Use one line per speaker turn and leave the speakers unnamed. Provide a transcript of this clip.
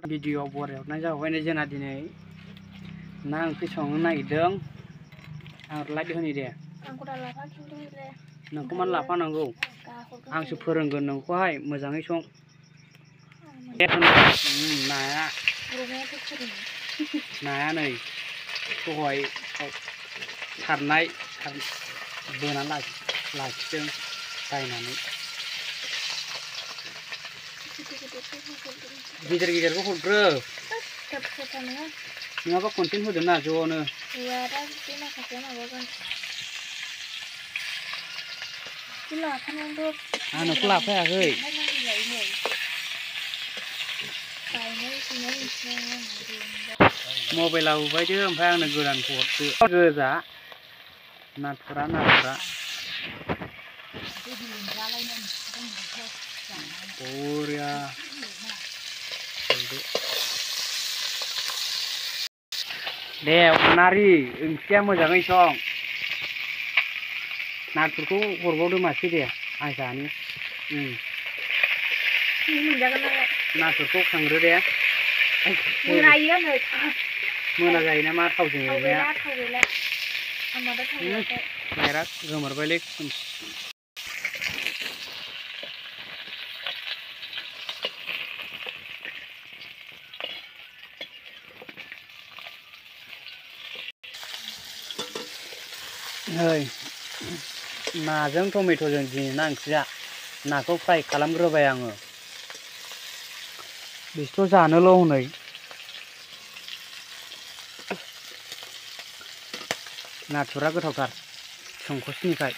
video बरायहरनाय जाबाय जोंना दिनै ना ओंख्रि संनो नागिरदों आं लाइट होनि दे नोंखौ मानो लाफानांगौ आंसो फोरोंगोन नोंखौहाय मोजाङै सं नाया नै दहाय सारनाय बोनानै लाखिदों बायनानै गिदिर गिदिरखौ हरग्रो नङाबा कन्टेन्ट होदों ना ज'नो आं नोंखौ लाफायाखै मबाइलाव होबायदो ओमफ्राय आंनो गोदानखौ हरदो गोजा नाथुरा बरिया दे अनारि ओंख्रिया मोजाङै सं नाथुरखौ हरबावदो मासे दे आं जानि नाथुरखौ खांग्रो दे मोना जायो नामा थावजों एवनाया नायरा गोमोरबायलै नै नाजों टमेट'जों दिनै ना ओंख्रिया नाखौ फ्राय खालामग्रोबाय आङो बिसोरथ' जानोल' हनै नाथुरा गोथावथार संकसनिफ्राय